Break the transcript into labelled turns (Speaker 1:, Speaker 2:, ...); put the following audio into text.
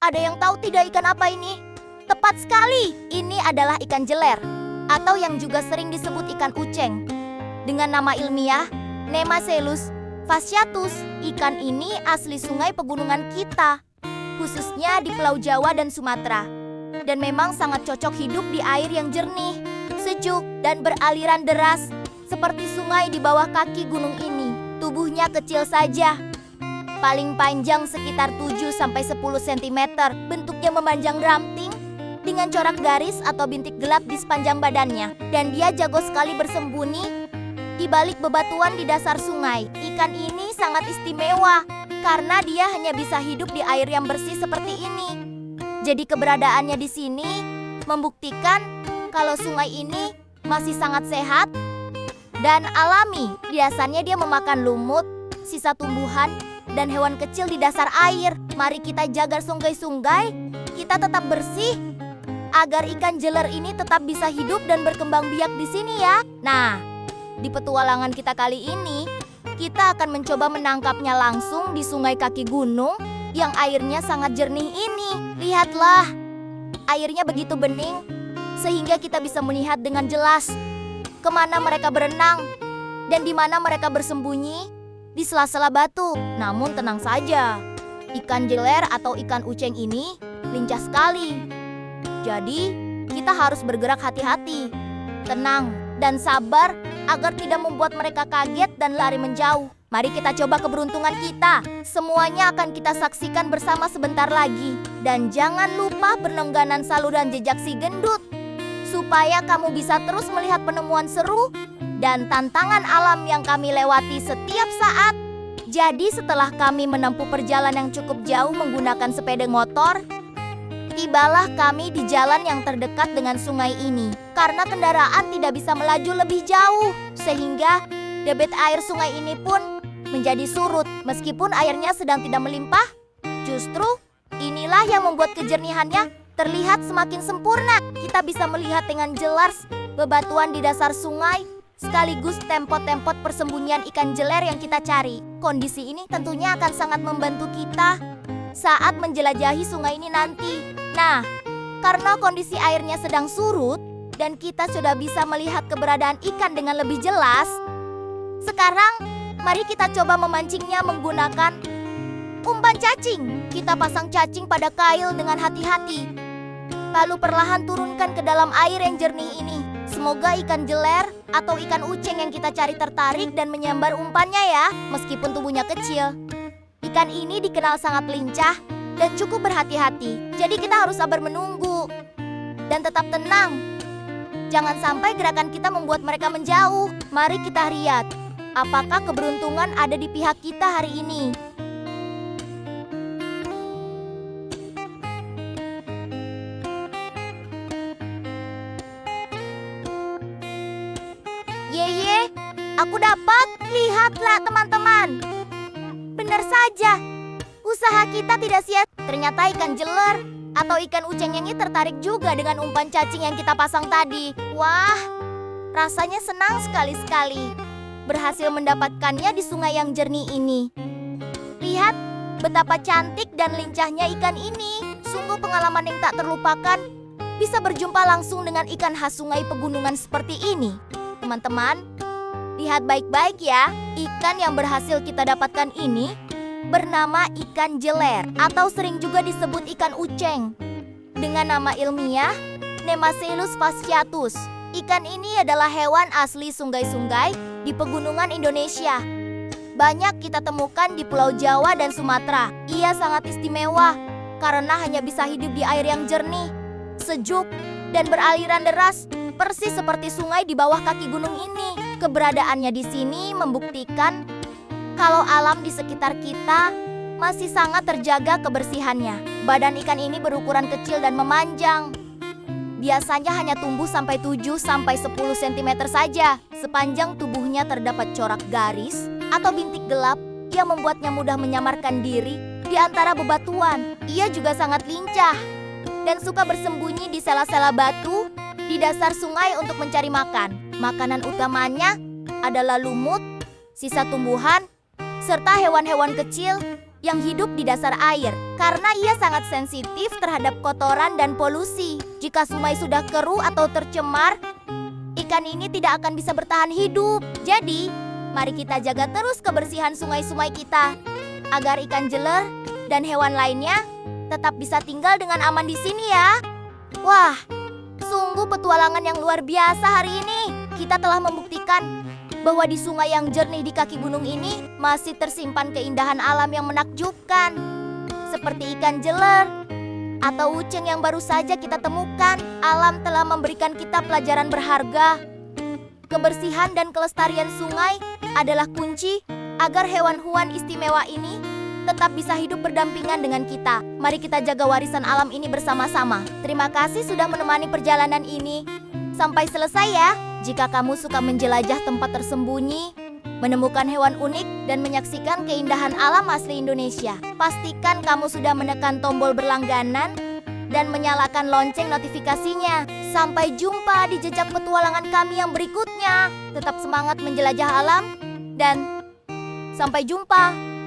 Speaker 1: Ada yang tahu tidak ikan apa ini? Tepat sekali, ini adalah ikan jeler, atau yang juga sering disebut ikan uceng. Dengan nama ilmiah, Nemaselus fasciatus, ikan ini asli sungai pegunungan kita, khususnya di Pulau Jawa dan Sumatera. Dan memang sangat cocok hidup di air yang jernih, sejuk, dan beraliran deras, seperti sungai di bawah kaki gunung ini. Tubuhnya kecil saja, paling panjang sekitar 7-10 cm, bentuknya memanjang ramping, dengan corak garis atau bintik gelap di sepanjang badannya. Dan dia jago sekali bersembunyi di balik bebatuan di dasar sungai. Ikan ini sangat istimewa karena dia hanya bisa hidup di air yang bersih seperti ini. Jadi keberadaannya di sini membuktikan kalau sungai ini masih sangat sehat dan alami. Biasanya dia memakan lumut, sisa tumbuhan, dan hewan kecil di dasar air. Mari kita jaga sungai-sungai, kita tetap bersih, agar ikan jeler ini tetap bisa hidup dan berkembang biak di sini ya. Nah, di petualangan kita kali ini, kita akan mencoba menangkapnya langsung di sungai kaki gunung yang airnya sangat jernih ini. Lihatlah, airnya begitu bening, sehingga kita bisa melihat dengan jelas kemana mereka berenang dan di mana mereka bersembunyi di sela-sela batu. Namun tenang saja, ikan jeler atau ikan uceng ini lincah sekali. Jadi, kita harus bergerak hati-hati, tenang, dan sabar agar tidak membuat mereka kaget dan lari menjauh. Mari kita coba keberuntungan kita. Semuanya akan kita saksikan bersama sebentar lagi. Dan jangan lupa berlangganan saluran jejak si gendut, supaya kamu bisa terus melihat penemuan seru dan tantangan alam yang kami lewati setiap saat. Jadi setelah kami menempuh perjalanan yang cukup jauh menggunakan sepeda motor, tibalah kami di jalan yang terdekat dengan sungai ini. Karena kendaraan tidak bisa melaju lebih jauh, sehingga debit air sungai ini pun menjadi surut. Meskipun airnya sedang tidak melimpah, justru inilah yang membuat kejernihannya terlihat semakin sempurna. Kita bisa melihat dengan jelas bebatuan di dasar sungai, sekaligus tempot-tempot persembunyian ikan jeler yang kita cari. Kondisi ini tentunya akan sangat membantu kita saat menjelajahi sungai ini nanti. Nah, karena kondisi airnya sedang surut dan kita sudah bisa melihat keberadaan ikan dengan lebih jelas, sekarang mari kita coba memancingnya menggunakan umpan cacing. Kita pasang cacing pada kail dengan hati-hati, lalu perlahan turunkan ke dalam air yang jernih ini. Semoga ikan jeler atau ikan uceng yang kita cari tertarik dan menyambar umpannya ya, meskipun tubuhnya kecil. Ikan ini dikenal sangat lincah dan cukup berhati-hati. Jadi kita harus sabar menunggu dan tetap tenang. Jangan sampai gerakan kita membuat mereka menjauh. Mari kita lihat, apakah keberuntungan ada di pihak kita hari ini. Yeye, aku dapat. Lihatlah teman-teman. Benar saja, usaha kita tidak sia. Ternyata ikan jeler atau ikan uceng ini tertarik juga dengan umpan cacing yang kita pasang tadi. Wah, rasanya senang sekali-sekali berhasil mendapatkannya di sungai yang jernih ini. Lihat betapa cantik dan lincahnya ikan ini. Sungguh pengalaman yang tak terlupakan bisa berjumpa langsung dengan ikan khas sungai pegunungan seperti ini. Teman-teman, lihat baik-baik ya. Ikan yang berhasil kita dapatkan ini bernama ikan jeler atau sering juga disebut ikan uceng. Dengan nama ilmiah Nemaselus fasciatus. Ikan ini adalah hewan asli sungai-sungai di pegunungan Indonesia. Banyak kita temukan di Pulau Jawa dan Sumatera. Ia sangat istimewa karena hanya bisa hidup di air yang jernih, sejuk, dan beraliran deras, persis seperti sungai di bawah kaki gunung ini. Keberadaannya di sini membuktikan kalau alam di sekitar kita masih sangat terjaga kebersihannya. Badan ikan ini berukuran kecil dan memanjang. Biasanya hanya tumbuh sampai 7-10 cm saja. Sepanjang tubuhnya terdapat corak garis atau bintik gelap yang membuatnya mudah menyamarkan diri di antara bebatuan. Ia juga sangat lincah dan suka bersembunyi di sela-sela batu di dasar sungai untuk mencari makan. Makanan utamanya adalah lumut, sisa tumbuhan, serta hewan-hewan kecil yang hidup di dasar air. karena ia sangat sensitif terhadap kotoran dan polusi. Jika sungai sudah keruh atau tercemar, ikan ini tidak akan bisa bertahan hidup. Jadi, mari kita jaga terus kebersihan sungai-sungai kita, agar ikan jeler dan hewan lainnya tetap bisa tinggal dengan aman di sini ya. Wah, sungguh petualangan yang luar biasa hari ini. Kita telah membuktikan bahwa di sungai yang jernih di kaki gunung ini masih tersimpan keindahan alam yang menakjubkan. Seperti ikan jeler atau uceng yang baru saja kita temukan, alam telah memberikan kita pelajaran berharga. Kebersihan dan kelestarian sungai adalah kunci agar hewan-hewan istimewa ini tetap bisa hidup berdampingan dengan kita. Mari kita jaga warisan alam ini bersama-sama. Terima kasih sudah menemani perjalanan ini sampai selesai ya. Jika kamu suka menjelajah tempat tersembunyi, menemukan hewan unik, dan menyaksikan keindahan alam asli Indonesia, pastikan kamu sudah menekan tombol berlangganan dan menyalakan lonceng notifikasinya. Sampai jumpa di jejak petualangan kami yang berikutnya. Tetap semangat menjelajah alam dan sampai jumpa.